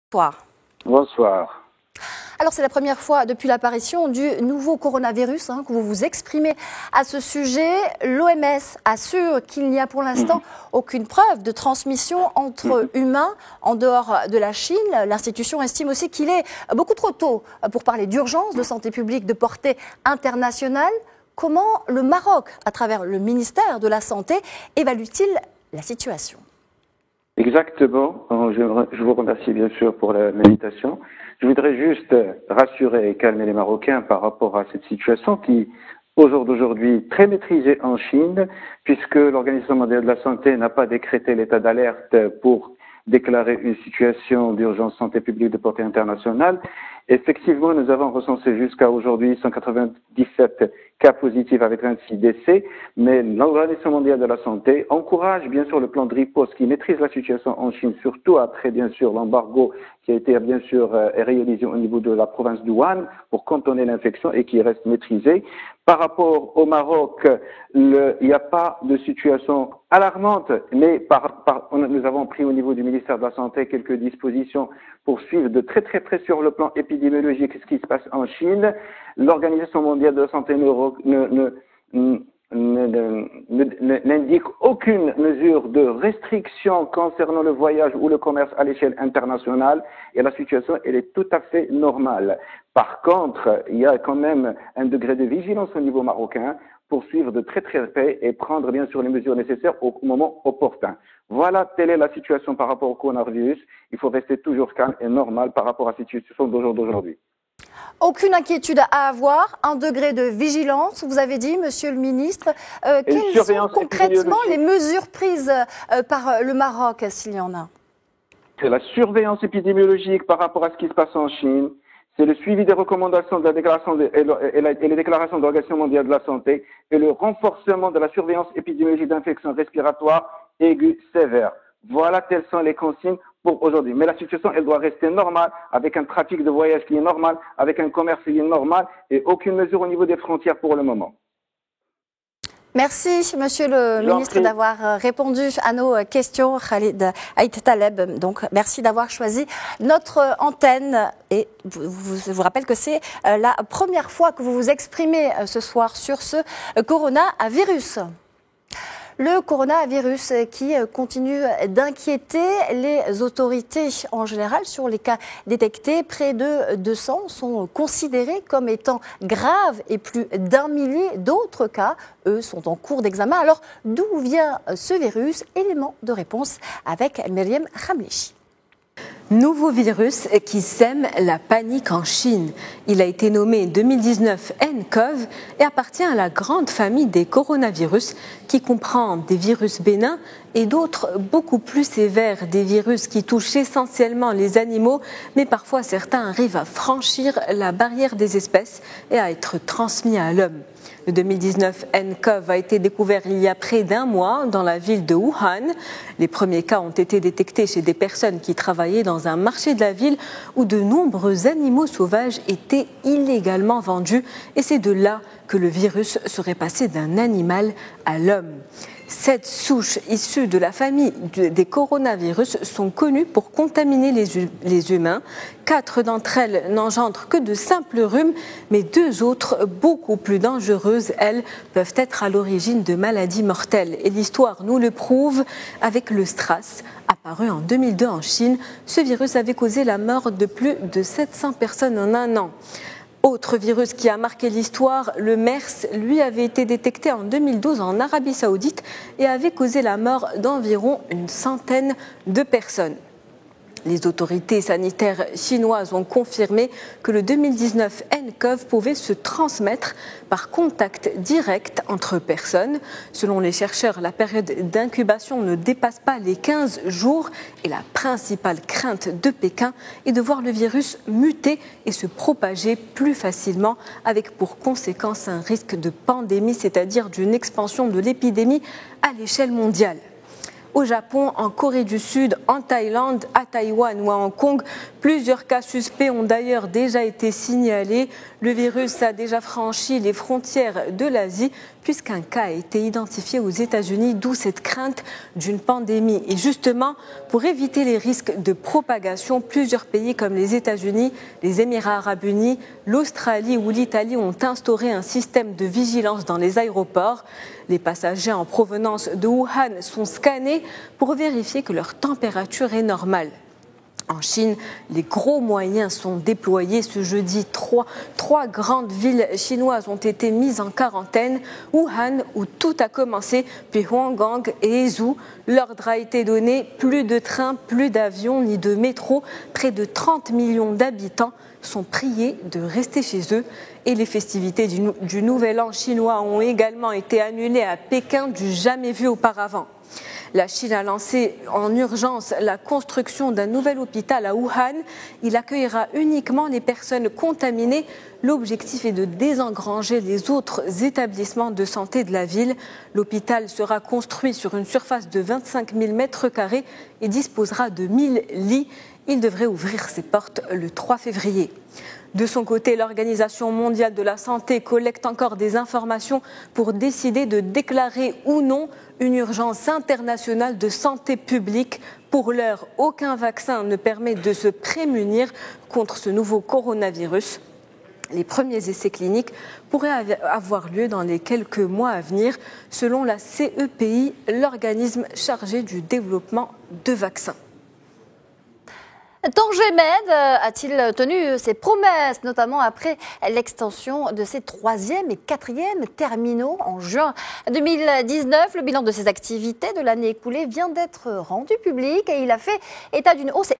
Bonsoir. Bonsoir. Alors c'est la première fois depuis l'apparition du nouveau coronavirus que vous vous exprimez à ce sujet. L'OMS assure qu'il n'y a pour l'instant aucune preuve de transmission entre humains en dehors de la Chine. L'institution estime aussi qu'il est beaucoup trop tôt pour parler d'urgence de santé publique de portée internationale. Comment le Maroc, à travers le ministère de la Santé, évalue-t-il la situation ? Exactement. Je vous remercie bien sûr pour l'invitation. Je voudrais juste rassurer et calmer les Marocains par rapport à cette situation qui, au jour d'aujourd'hui, très maîtrisée en Chine, puisque l'Organisation mondiale de la santé n'a pas décrété l'état d'alerte pour déclarer une situation d'urgence santé publique de portée internationale. Effectivement, nous avons recensé jusqu'à aujourd'hui 197 cas positifs avec 26 décès, mais l'Organisation mondiale de la santé encourage bien sûr le plan de riposte qui maîtrise la situation en Chine, surtout après bien sûr l'embargo qui a été bien sûr réalisé au niveau de la province de Wuhan pour contenir l'infection et qui reste maîtrisé. Par rapport au Maroc, il n'y a pas de situation alarmante, mais nous avons pris au niveau du ministère de la Santé quelques dispositions pour suivre de très très près sur le plan épidémiologique ce qui se passe en Chine. L'Organisation mondiale de la santé n'indique aucune mesure de restriction concernant le voyage ou le commerce à l'échelle internationale et la situation elle est tout à fait normale. Par contre, il y a quand même un degré de vigilance au niveau marocain pour suivre de très très près et prendre bien sûr les mesures nécessaires au moment opportun. Voilà, telle est la situation par rapport au coronavirus. Il faut rester toujours calme et normal par rapport à cette situation d'aujourd'hui. Aucune inquiétude à avoir, un degré de vigilance, vous avez dit, Monsieur le Ministre. Quelles sont concrètement les mesures prises par le Maroc, s'il y en a ? C'est la surveillance épidémiologique par rapport à ce qui se passe en Chine. C'est le suivi des recommandations de la déclaration et les déclarations de l'Organisation mondiale de la santé et le renforcement de la surveillance épidémiologique d'infections respiratoires aiguës sévères. Voilà quelles sont les consignes pour aujourd'hui. Mais la situation, elle doit rester normale, avec un trafic de voyage qui est normal, avec un commerce qui est normal et aucune mesure au niveau des frontières pour le moment. Merci, Monsieur le Ministre, d'avoir répondu à nos questions. Khalid Aït Taleb, donc merci d'avoir choisi notre antenne. Et je vous rappelle que c'est la première fois que vous vous exprimez ce soir sur ce coronavirus. Le coronavirus qui continue d'inquiéter les autorités en général sur les cas détectés. Près de 200 sont considérés comme étant graves et plus d'1 millier d'autres cas, eux, sont en cours d'examen. Alors, d'où vient ce virus ? Élément de réponse avec Myriam Khamlichi. Nouveau virus qui sème la panique en Chine. Il a été nommé 2019 nCoV et appartient à la grande famille des coronavirus qui comprend des virus bénins et d'autres beaucoup plus sévères, des virus qui touchent essentiellement les animaux, mais parfois certains arrivent à franchir la barrière des espèces et à être transmis à l'homme. Le 2019 nCoV a été découvert il y a près d'1 mois dans la ville de Wuhan. Les premiers cas ont été détectés chez des personnes qui travaillaient dans un marché de la ville où de nombreux animaux sauvages étaient illégalement vendus. Et c'est de là que le virus serait passé d'un animal à l'homme. 7 souches issues de la famille des coronavirus sont connues pour contaminer les humains. 4 d'entre elles n'engendrent que de simples rhumes, mais 2 autres, beaucoup plus dangereuses, elles, peuvent être à l'origine de maladies mortelles. Et l'histoire nous le prouve avec le STRAS. Apparu en 2002 en Chine, ce virus avait causé la mort de plus de 700 personnes en 1 an. Autre virus qui a marqué l'histoire, le MERS, lui avait été détecté en 2012 en Arabie Saoudite et avait causé la mort d'environ 100 de personnes. Les autorités sanitaires chinoises ont confirmé que le 2019 nCoV pouvait se transmettre par contact direct entre personnes. Selon les chercheurs, la période d'incubation ne dépasse pas les 15 jours et la principale crainte de Pékin est de voir le virus muter et se propager plus facilement avec pour conséquence un risque de pandémie, c'est-à-dire d'une expansion de l'épidémie à l'échelle mondiale. Au Japon, en Corée du Sud, en Thaïlande, à Taïwan ou à Hong Kong, Plusieurs cas suspects ont d'ailleurs déjà été signalés. Le virus a déjà franchi les frontières de l'Asie puisqu'un cas a été identifié aux États-Unis, d'où cette crainte d'une pandémie. Et justement, pour éviter les risques de propagation, plusieurs pays comme les États-Unis, les Émirats arabes unis, l'Australie ou l'Italie ont instauré un système de vigilance dans les aéroports. Les passagers en provenance de Wuhan sont scannés pour vérifier que leur température est normale. En Chine, les gros moyens sont déployés. Ce jeudi, trois grandes villes chinoises ont été mises en quarantaine. Wuhan, où tout a commencé, puis Huanggang et Hezhou. L'ordre a été donné, plus de trains, plus d'avions ni de métro. Près de 30 millions d'habitants sont priés de rester chez eux. Et les festivités du Nouvel An chinois ont également été annulées à Pékin, du jamais vu auparavant. La Chine a lancé en urgence la construction d'un nouvel hôpital à Wuhan. Il accueillera uniquement les personnes contaminées. L'objectif est de désengranger les autres établissements de santé de la ville. L'hôpital sera construit sur une surface de 25 000 mètres carrés et disposera de 1 000 lits. Il devrait ouvrir ses portes le 3 février. De son côté, l'Organisation mondiale de la santé collecte encore des informations pour décider de déclarer ou non une urgence internationale de santé publique. Pour l'heure, aucun vaccin ne permet de se prémunir contre ce nouveau coronavirus. Les premiers essais cliniques pourraient avoir lieu dans les quelques mois à venir, selon la CEPI, l'organisme chargé du développement de vaccins. Tanger Med a-t-il tenu ses promesses, notamment après l'extension de ses 3e et 4e terminaux en juin 2019? Le bilan de ses activités de l'année écoulée vient d'être rendu public et il a fait état d'une hausse